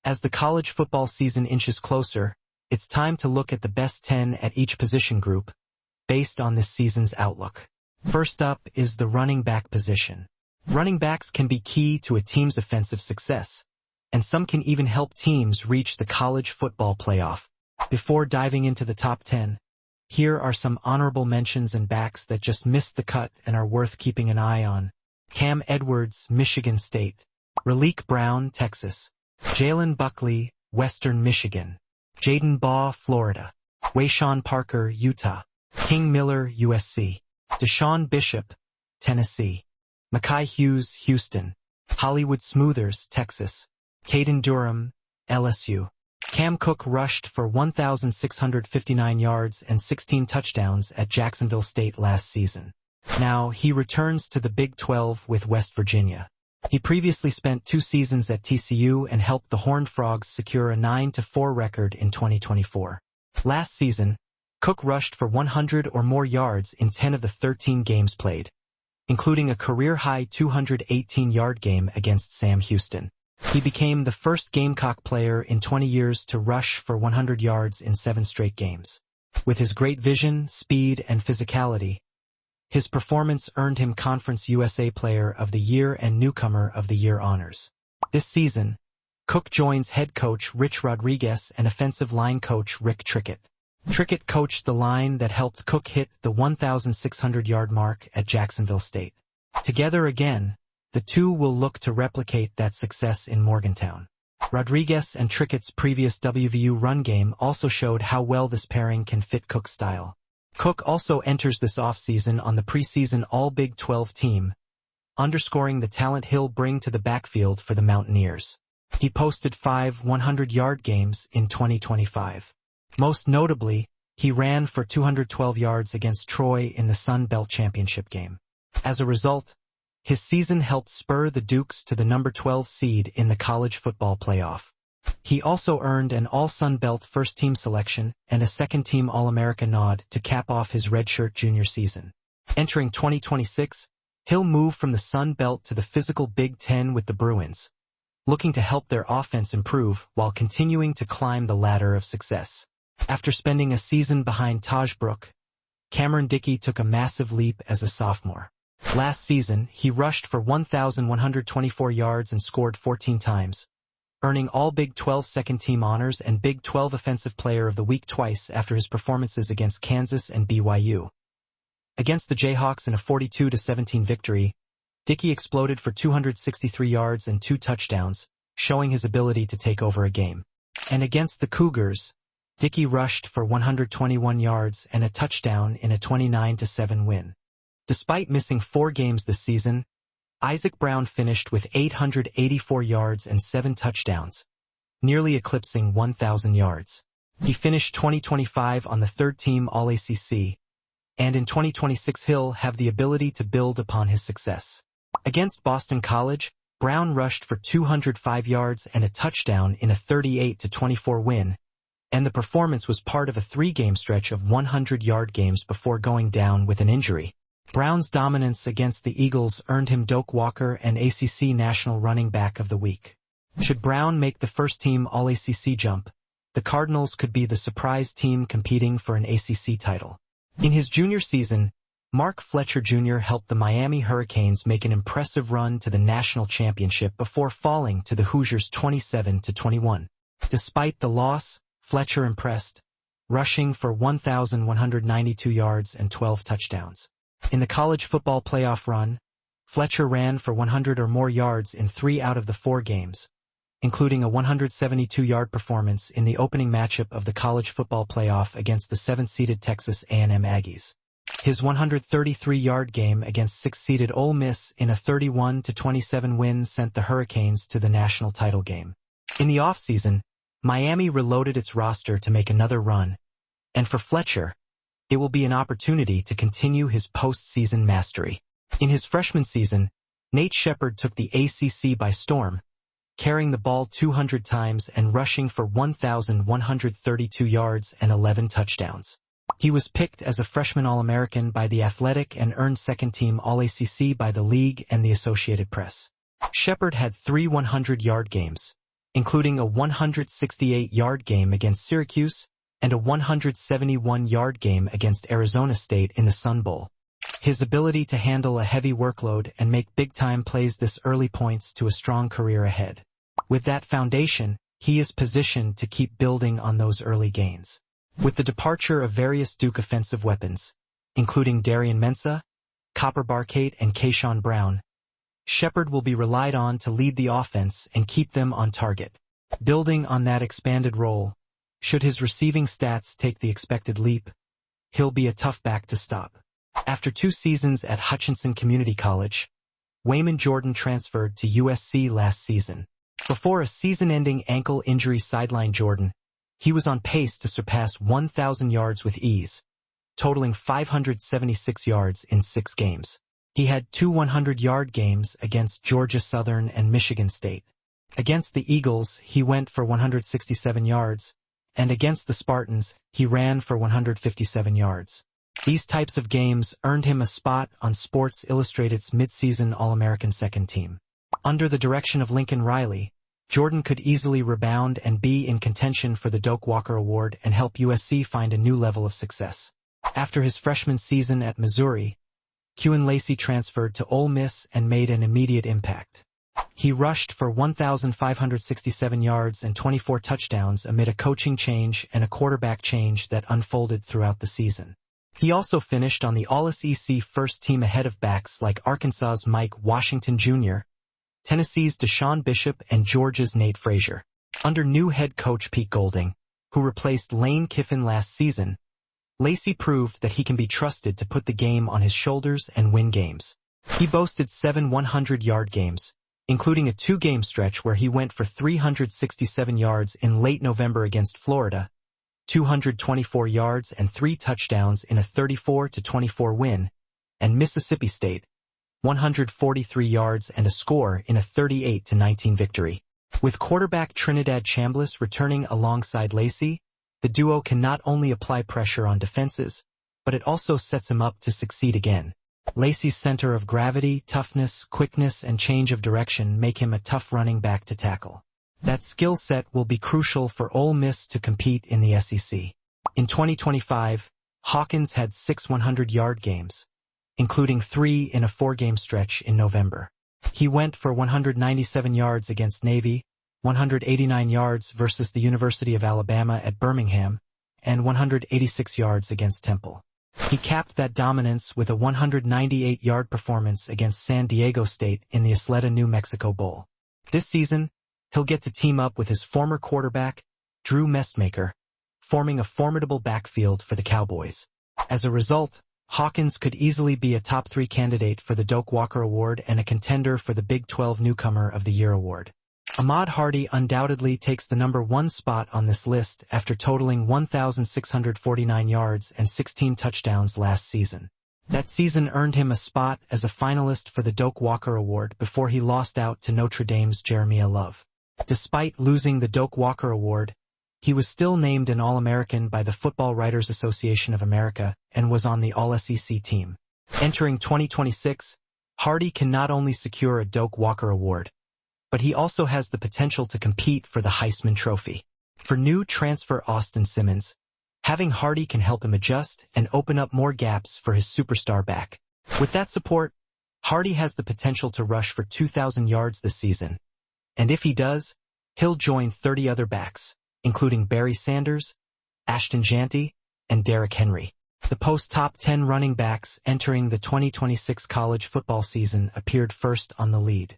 As the college football season inches closer, it's time to look at the best 10 at each position group, based on this season's outlook. First up is the running back position. Running backs can be key to a team's offensive success, and some can even help teams reach the college football playoff. Before diving into the top 10, here are some honorable mentions and backs that just missed the cut and are worth keeping an eye on. Cam Edwards, Michigan State. Raleek Brown, Texas. Jalen Buckley, Western Michigan. Jaden Baugh, Florida. Wayshawn Parker, Utah. King Miller, USC. Deshaun Bishop, Tennessee. Mekhi Hughes, Houston. Hollywood Smoothers, Texas. Caden Durham, LSU. Cam Cook rushed for 1,659 yards and 16 touchdowns at Jacksonville State last season. Now, he returns to the Big 12 with West Virginia. He previously spent 2 seasons at TCU and helped the Horned Frogs secure a 9-4 record in 2024. Last season, Cook rushed for 100 or more yards in 10 of the 13 games played, including a career-high 218-yard game against Sam Houston. He became the first Gamecock player in 20 years to rush for 100 yards in 7 straight games. With his great vision, speed, and physicality, his performance earned him Conference USA Player of the Year and Newcomer of the Year honors. This season, Cook joins head coach Rich Rodriguez and offensive line coach Rick Trickett. Trickett coached the line that helped Cook hit the 1,600-yard mark at Jacksonville State. Together again, the two will look to replicate that success in Morgantown. Rodriguez and Trickett's previous WVU run game also showed how well this pairing can fit Cook's style. Cook also enters this offseason on the preseason All-Big 12 team, underscoring the talent he'll bring to the backfield for the Mountaineers. He posted 5 100-yard games in 2025. Most notably, he ran for 212 yards against Troy in the Sun Belt Championship game. As a result, his season helped spur the Dukes to the number 12 seed in the college football playoff. He also earned an All-Sun Belt first-team selection and a second-team All-America nod to cap off his redshirt junior season. Entering 2026, he'll move from the Sun Belt to the physical Big Ten with the Bruins, looking to help their offense improve while continuing to climb the ladder of success. After spending a season behind Taj Brook, Cameron Dickey took a massive leap as a sophomore. Last season, he rushed for 1,124 yards and scored 14 times, earning all Big 12 second-team honors and Big 12 Offensive Player of the Week twice after his performances against Kansas and BYU. Against the Jayhawks in a 42-17 victory, Dickey exploded for 263 yards and 2 touchdowns, showing his ability to take over a game. And against the Cougars, Dickey rushed for 121 yards and a touchdown in a 29-7 win. Despite missing 4 games this season, Isaac Brown finished with 884 yards and 7 touchdowns, nearly eclipsing 1,000 yards. He finished 2025 on the 3rd-team All-ACC, and in 2026 he'll have the ability to build upon his success. Against Boston College, Brown rushed for 205 yards and a touchdown in a 38-24 win, and the performance was part of a 3-game stretch of 100-yard games before going down with an injury. Brown's dominance against the Eagles earned him Doak Walker and ACC National Running Back of the Week. Should Brown make the first-team All-ACC jump, the Cardinals could be the surprise team competing for an ACC title. In his junior season, Mark Fletcher Jr. helped the Miami Hurricanes make an impressive run to the national championship before falling to the Hoosiers 27-21. Despite the loss, Fletcher impressed, rushing for 1,192 yards and 12 touchdowns. In the college football playoff run, Fletcher ran for 100 or more yards in 3 out of the 4 games, including a 172-yard performance in the opening matchup of the college football playoff against the 7th-seeded Texas A&M Aggies. His 133-yard game against 6th-seeded Ole Miss in a 31-27 win sent the Hurricanes to the national title game. In the offseason, Miami reloaded its roster to make another run, and for Fletcher, it will be an opportunity to continue his postseason mastery. In his freshman season, Nate Shepherd took the ACC by storm, carrying the ball 200 times and rushing for 1,132 yards and 11 touchdowns. He was picked as a freshman All-American by The Athletic and earned second-team All-ACC by the league and the Associated Press. Shepherd had 3 100-yard games, including a 168-yard game against Syracuse and a 171-yard game against Arizona State in the Sun Bowl. His ability to handle a heavy workload and make big-time plays this early points to a strong career ahead. With that foundation, he is positioned to keep building on those early gains. With the departure of various Duke offensive weapons, including Darian Mensah, Copper Barkate, and Keyshawn Brown, Shepard will be relied on to lead the offense and keep them on target. Building on that expanded role, should his receiving stats take the expected leap, he'll be a tough back to stop. After 2 seasons at Hutchinson Community College, Wayman Jordan transferred to USC last season. Before a season-ending ankle injury sidelined Jordan, he was on pace to surpass 1,000 yards with ease, totaling 576 yards in 6 games. He had 2 100-yard games against Georgia Southern and Michigan State. Against the Eagles, he went for 167 yards, and against the Spartans, he ran for 157 yards. These types of games earned him a spot on Sports Illustrated's mid-season All-American second team. Under the direction of Lincoln Riley, Jordan could easily rebound and be in contention for the Doak Walker Award and help USC find a new level of success. After his freshman season at Missouri, Quen Lacey transferred to Ole Miss and made an immediate impact. He rushed for 1,567 yards and 24 touchdowns amid a coaching change and a quarterback change that unfolded throughout the season. He also finished on the All-SEC first team ahead of backs like Arkansas's Mike Washington Jr., Tennessee's Deshaun Bishop, and Georgia's Nate Frazier. Under new head coach Pete Golding, who replaced Lane Kiffin last season, Lacey proved that he can be trusted to put the game on his shoulders and win games. He boasted 7 100-yard games, including a 2-game stretch where he went for 367 yards in late November against Florida, 224 yards and 3 touchdowns in a 34-24 win, and Mississippi State, 143 yards and a score in a 38-19 victory. With quarterback Trinidad Chambliss returning alongside Lacey, the duo can not only apply pressure on defenses, but it also sets him up to succeed again. Lacey's center of gravity, toughness, quickness, and change of direction make him a tough running back to tackle. That skill set will be crucial for Ole Miss to compete in the SEC. In 2025, Hawkins had 6 100-yard games, including 3 in a 4-game stretch in November. He went for 197 yards against Navy, 189 yards versus the University of Alabama at Birmingham, and 186 yards against Temple. He capped that dominance with a 198-yard performance against San Diego State in the Isleta, New Mexico Bowl. This season, he'll get to team up with his former quarterback, Drew Mestmaker, forming a formidable backfield for the Cowboys. As a result, Hawkins could easily be a top 3 candidate for the Doak Walker Award and a contender for the Big 12 Newcomer of the Year award. Ahmad Hardy undoubtedly takes the number 1 spot on this list after totaling 1,649 yards and 16 touchdowns last season. That season earned him a spot as a finalist for the Doak Walker Award before he lost out to Notre Dame's Jeremiah Love. Despite losing the Doak Walker Award, he was still named an All-American by the Football Writers Association of America and was on the All-SEC team. Entering 2026, Hardy can not only secure a Doak Walker Award, but he also has the potential to compete for the Heisman Trophy. For new transfer Austin Simmons, having Hardy can help him adjust and open up more gaps for his superstar back. With that support, Hardy has the potential to rush for 2,000 yards this season. And if he does, he'll join 30 other backs, including Barry Sanders, Ashton Jeanty, and Derrick Henry. The post-top 10 running backs entering the 2026 college football season appeared first on the lead.